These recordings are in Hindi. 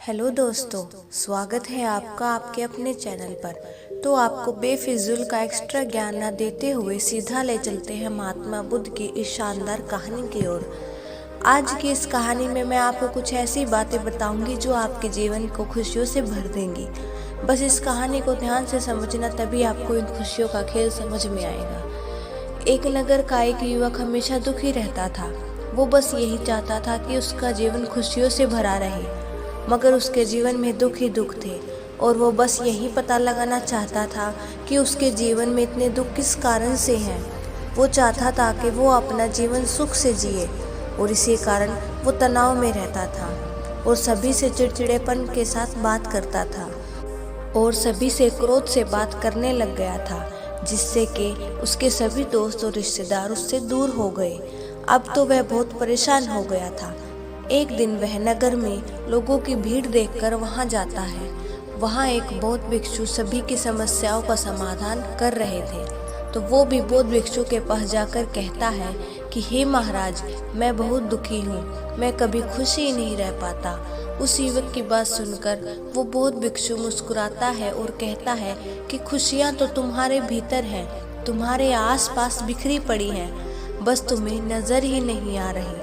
हेलो दोस्तों, स्वागत है आपका आपके अपने चैनल पर। तो आपको बेफिजूल का एक्स्ट्रा ज्ञान न देते हुए सीधा ले चलते हैं महात्मा बुद्ध की इस शानदार कहानी की ओर। आज की इस कहानी में मैं आपको कुछ ऐसी बातें बताऊंगी जो आपके जीवन को खुशियों से भर देंगी। बस इस कहानी को ध्यान से समझना, तभी आपको इन खुशियों का खेल समझ में आएगा। एक नगर का एक युवक हमेशा दुखी रहता था। वो बस यही चाहता था कि उसका जीवन खुशियों से भरा रहे, मगर उसके जीवन में दुख ही दुख थे और वो बस यही पता लगाना चाहता था कि उसके जीवन में इतने दुख किस कारण से हैं। वो चाहता था कि वो अपना जीवन सुख से जिए और इसी कारण वो तनाव में रहता था और सभी से चिड़चिड़ेपन के साथ बात करता था और सभी से क्रोध से बात करने लग गया था, जिससे कि उसके सभी दोस्त और रिश्तेदार उससे दूर हो गए। अब तो वह बहुत परेशान हो गया था। एक दिन वह नगर में लोगों की भीड़ देखकर वहां जाता है। वहां एक बौद्ध भिक्षु सभी की समस्याओं का समाधान कर रहे थे। तो वो भी बौद्ध भिक्षु के पास जाकर कहता है कि हे महाराज, मैं बहुत दुखी हूँ, मैं कभी खुश ही नहीं रह पाता। उस युवक की बात सुनकर वो बौद्ध भिक्षु मुस्कुराता है और कहता है कि खुशियाँ तो तुम्हारे भीतर हैं, तुम्हारे आसपास बिखरी पड़ी हैं, बस तुम्हें नजर ही नहीं आ रही।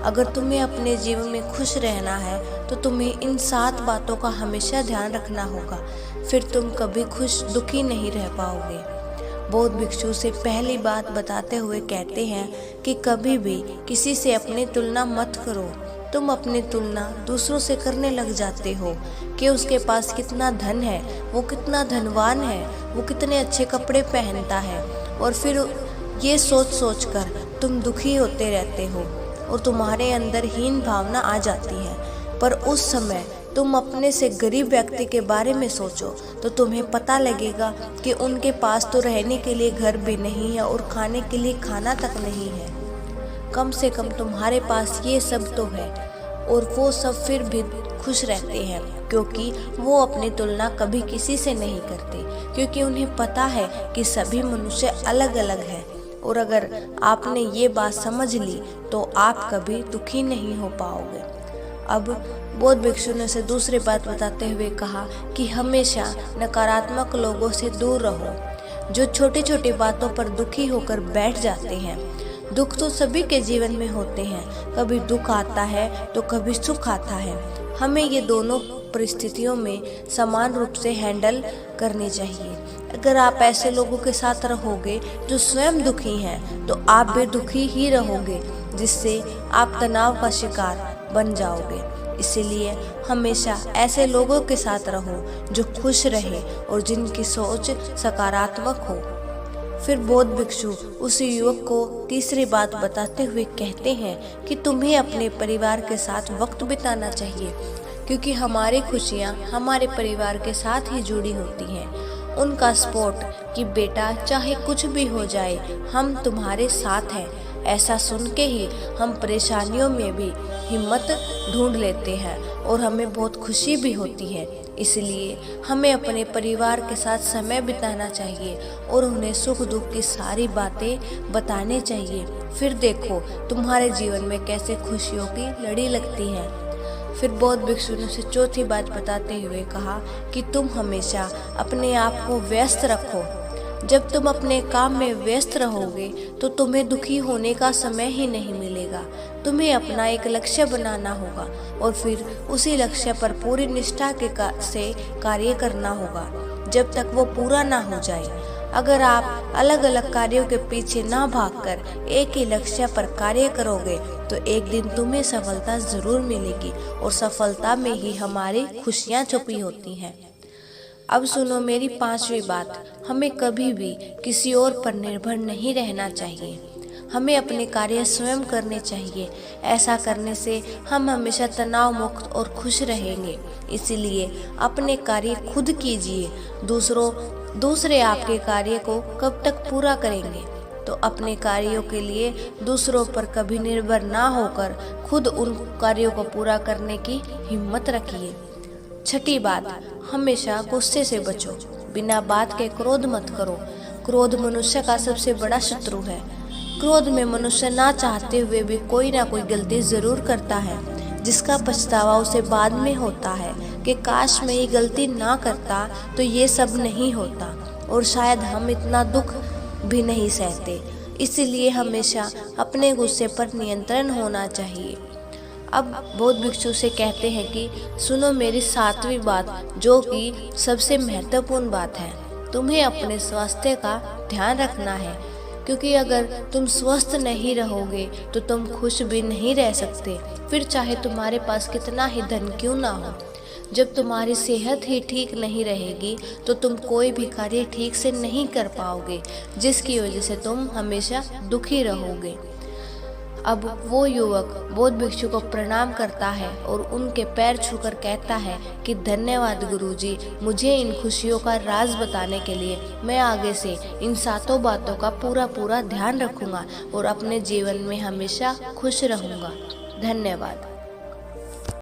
अगर तुम्हें अपने जीवन में खुश रहना है तो तुम्हें इन 7 बातों का हमेशा ध्यान रखना होगा, फिर तुम कभी खुश दुखी नहीं रह पाओगे। बौद्ध भिक्षु से पहली बात बताते हुए कहते हैं कि कभी भी किसी से अपनी तुलना मत करो। तुम अपनी तुलना दूसरों से करने लग जाते हो कि उसके पास कितना धन है, वो कितना धनवान है, वो कितने अच्छे कपड़े पहनता है, और फिर ये सोच सोच कर तुम दुखी होते रहते हो और तुम्हारे अंदर हीन भावना आ जाती है। पर उस समय तुम अपने से गरीब व्यक्ति के बारे में सोचो तो तुम्हें पता लगेगा कि उनके पास तो रहने के लिए घर भी नहीं है और खाने के लिए खाना तक नहीं है। कम से कम तुम्हारे पास ये सब तो है, और वो सब फिर भी खुश रहते हैं क्योंकि वो अपनी तुलना कभी किसी से नहीं करते, क्योंकि उन्हें पता है कि सभी मनुष्य अलग अलग हैं। और अगर आपने ये बात समझ ली तो आप कभी दुखी नहीं हो पाओगे। अब बौद्ध भिक्षु ने से दूसरी बात बताते हुए कहा कि हमेशा नकारात्मक लोगों से दूर रहो, जो छोटी छोटी बातों पर दुखी होकर बैठ जाते हैं। दुख तो सभी के जीवन में होते हैं, कभी दुख आता है तो कभी सुख आता है। हमें ये दोनों परिस्थितियों में समान रूप से हैंडल करनी चाहिए। अगर आप ऐसे लोगों के साथ रहोगे जो स्वयं दुखी हैं तो आप भी दुखी ही रहोगे, जिससे आप तनाव का शिकार बन जाओगे। इसीलिए हमेशा ऐसे लोगों के साथ रहो जो खुश रहे और जिनकी सोच सकारात्मक हो। फिर बौद्ध भिक्षु उस युवक को तीसरी बात बताते हुए कहते हैं कि तुम्हें अपने परिवार के साथ वक्त बिताना चाहिए, क्योंकि हमारी खुशियाँ हमारे परिवार के साथ ही जुड़ी होती हैं। उनका सपोर्ट कि बेटा चाहे कुछ भी हो जाए, हम तुम्हारे साथ हैं, ऐसा सुन के ही हम परेशानियों में भी हिम्मत ढूंढ लेते हैं और हमें बहुत खुशी भी होती है। इसलिए हमें अपने परिवार के साथ समय बिताना चाहिए और उन्हें सुख दुख की सारी बातें बतानी चाहिए। फिर देखो तुम्हारे जीवन में कैसे खुशियों की लड़ी लगती है। फिर बौद्ध भिक्षु ने उसे चौथी बात बताते हुए कहा कि तुम हमेशा अपने आप को व्यस्त रखो। जब तुम अपने काम में व्यस्त रहोगे तो तुम्हें दुखी होने का समय ही नहीं मिलेगा। तुम्हें अपना एक लक्ष्य बनाना होगा और फिर उसी लक्ष्य पर पूरी निष्ठा से कार्य करना होगा जब तक वो पूरा ना हो जाए। अगर आप अलग अलग कार्यों के पीछे ना भागकर एक ही लक्ष्य पर कार्य करोगे तो एक दिन तुम्हें सफलता जरूर मिलेगी, और सफलता में ही हमारी खुशियाँ छुपी होती हैं। अब सुनो मेरी 5वीं बात, हमें कभी भी किसी और पर निर्भर नहीं रहना चाहिए। हमें अपने कार्य स्वयं करने चाहिए। ऐसा करने से हम हमेशा तनाव मुक्त और खुश रहेंगे। इसीलिए अपने कार्य खुद कीजिए। दूसरे आपके कार्य को कब तक पूरा करेंगे? तो अपने कार्यों के लिए दूसरों पर कभी निर्भर ना होकर खुद उन कार्यों को पूरा करने की हिम्मत रखिए। छठी बात, हमेशा गुस्से से बचो। बिना बात के क्रोध मत करो। क्रोध मनुष्य का सबसे बड़ा शत्रु है। क्रोध में मनुष्य ना चाहते हुए भी कोई ना कोई गलती जरूर करता है, जिसका पछतावा उसे बाद में होता है कि काश मैं ये गलती ना करता तो ये सब नहीं होता और शायद हम इतना दुख भी नहीं सहते। इसीलिए हमेशा अपने गुस्से पर नियंत्रण होना चाहिए। अब बौद्ध भिक्षु से कहते हैं कि सुनो मेरी 7वीं बात, जो कि सबसे महत्वपूर्ण बात है। तुम्हें अपने स्वास्थ्य का ध्यान रखना है, क्योंकि अगर तुम स्वस्थ नहीं रहोगे तो तुम खुश भी नहीं रह सकते, फिर चाहे तुम्हारे पास कितना ही धन क्यों ना हो। जब तुम्हारी सेहत ही ठीक नहीं रहेगी तो तुम कोई भी कार्य ठीक से नहीं कर पाओगे, जिसकी वजह से तुम हमेशा दुखी रहोगे। अब वो युवक बौद्ध भिक्षु को प्रणाम करता है और उनके पैर छूकर कहता है कि धन्यवाद गुरुजी, मुझे इन खुशियों का राज बताने के लिए। मैं आगे से इन 7 बातों का पूरा ध्यान रखूंगा और अपने जीवन में हमेशा खुश रहूंगा। धन्यवाद।